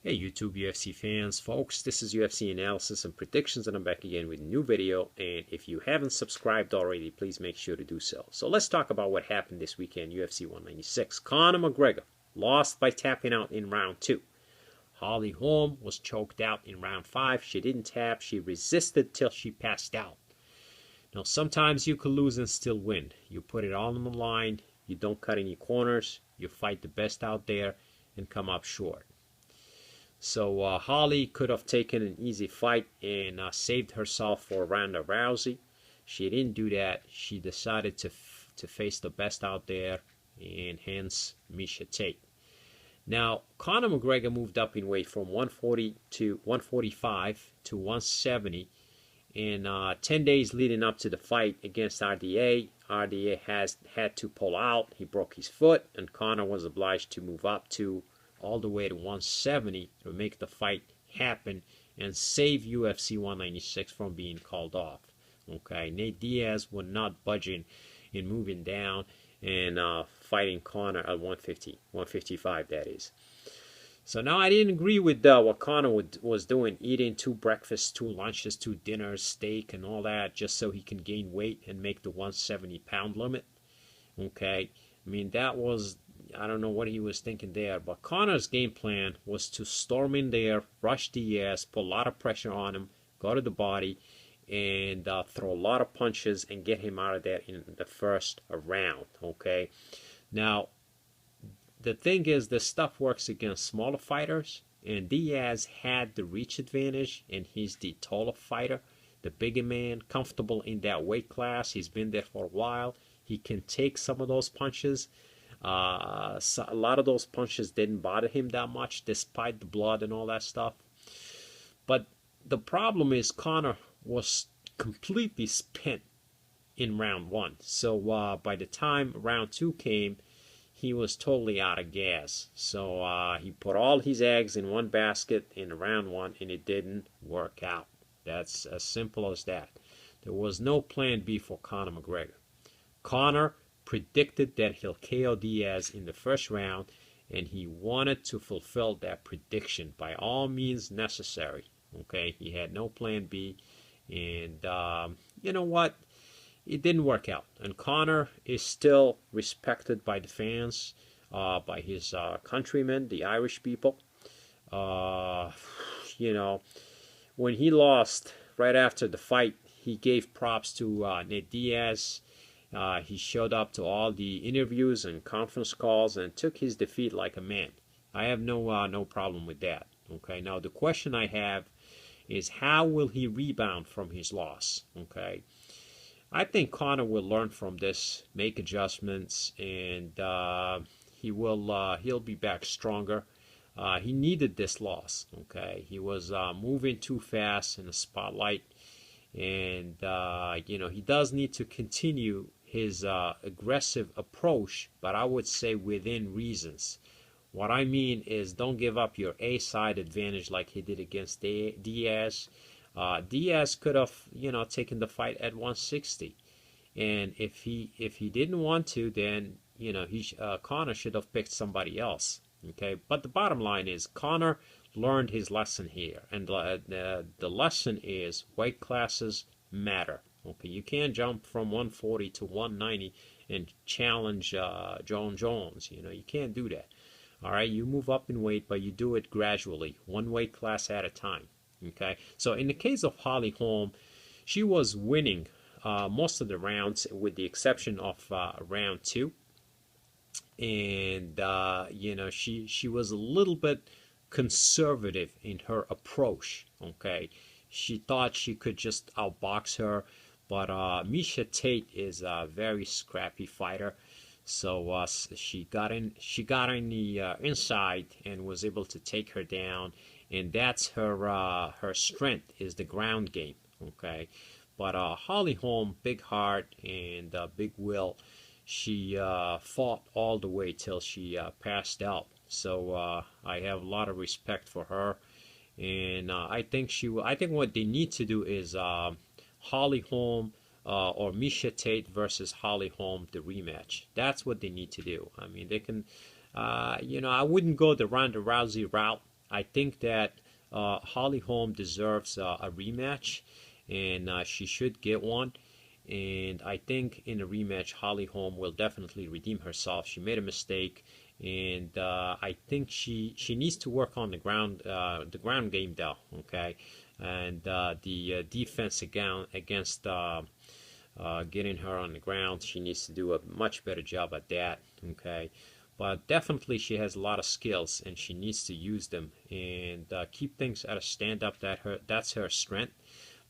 Hey YouTube UFC fans, folks, this is UFC analysis and predictions, and I'm back again with a new video. And if you haven't subscribed already, please make sure to do so. So let's talk about what happened this weekend, UFC 196. Conor McGregor lost by tapping out in round 2. Holly Holm was choked out in round 5. She didn't tap, she resisted till she passed out. Now sometimes you could lose and still win. You put it all on the line, you don't cut any corners, you fight the best out there and come up short. So Holly could have taken an easy fight and saved herself for Ronda Rousey. She didn't do that. She decided to face the best out there, and hence Miesha Tate. Now, Conor McGregor moved up in weight from 140 to 145 to 170 in 10 days leading up to the fight against RDA. RDA had to pull out. He broke his foot, and Conor was obliged to move up to all the way to 170 to make the fight happen and save UFC 196 from being called off. Okay, Nate Diaz was not budging in moving down and fighting Conor at 155, that is. So now I didn't agree with what Conor was doing, eating 2 breakfasts, 2 lunches, 2 dinners, steak and all that, just so he can gain weight and make the 170-pound limit. Okay, I mean, that was, I don't know what he was thinking there, but Conor's game plan was to storm in there, rush Diaz, put a lot of pressure on him, go to the body, and throw a lot of punches and get him out of there in the first round. Okay, now the thing is, this stuff works against smaller fighters, and Diaz had the reach advantage, and he's the taller fighter, the bigger man, comfortable in that weight class. He's been there for a while. He can take some of those punches. So a lot of those punches didn't bother him that much, despite the blood and all that stuff. But the problem is Conor was completely spent in round 1. So by the time round 2 came, he was totally out of gas. So he put all his eggs in one basket in round 1, and it didn't work out. That's as simple as that. There was no plan B for Conor McGregor. Conor predicted that he'll KO Diaz in the first round, and he wanted to fulfill that prediction by all means necessary. Okay, he had no plan B, and you know what? It didn't work out. And Conor is still respected by the fans, by his countrymen, the Irish people. You know, when he lost right after the fight, he gave props to Nate Diaz. He showed up to all the interviews and conference calls and took his defeat like a man. I have no problem with that. Okay, now the question I have is, how will he rebound from his loss? Okay, I think Conor will learn from this, make adjustments, and he'll be back stronger. He needed this loss. Okay, he was moving too fast in the spotlight, and you know, he does need to continue his aggressive approach, but I would say within reasons. What I mean is, don't give up your A-side advantage like he did against Diaz. Diaz could have, you know, taken the fight at 160, and if he didn't want to, then, you know, Conor should have picked somebody else. Okay, but the bottom line is, Conor learned his lesson here, and the lesson is weight classes matter. Okay, you can't jump from 140 to 190 and challenge Jon Jones. You know, you can't do that. All right, you move up in weight, but you do it gradually, one weight class at a time. Okay, so in the case of Holly Holm, she was winning most of the rounds, with the exception of round 2. And you know, she was a little bit conservative in her approach. Okay, she thought she could just outbox her. But Miesha Tate is a very scrappy fighter, so she got in the inside and was able to take her down, and that's her strength, is the ground game. Okay, but Holly Holm, big heart and big will, she fought all the way till she passed out. So I have a lot of respect for her, and I think what they need to do is Holly Holm or Miesha Tate versus Holly Holm, the rematch. That's what they need to do. I mean, they can, you know, I wouldn't go the Ronda Rousey route. I think that Holly Holm deserves a rematch, and she should get one. And I think in a rematch, Holly Holm will definitely redeem herself. She made a mistake, and I think she needs to work on the ground game though. Okay, and the defense against getting her on the ground, she needs to do a much better job at that. Okay, but definitely she has a lot of skills, and she needs to use them and keep things at a stand up. That's her strength.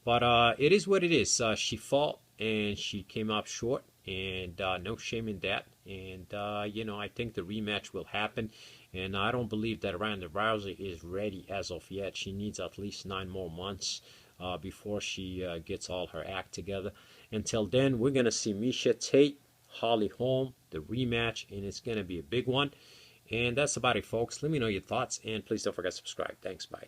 But it is what it is. She fought and she came up short, and no shame in that. And I think the rematch will happen. And I don't believe that Ronda Rousey is ready as of yet. She needs at least 9 more months before she gets all her act together. Until then, we're gonna see Miesha Tate, Holly Holm, the rematch, and it's gonna be a big one. And that's about it, folks. Let me know your thoughts, and please don't forget to subscribe. Thanks. Bye.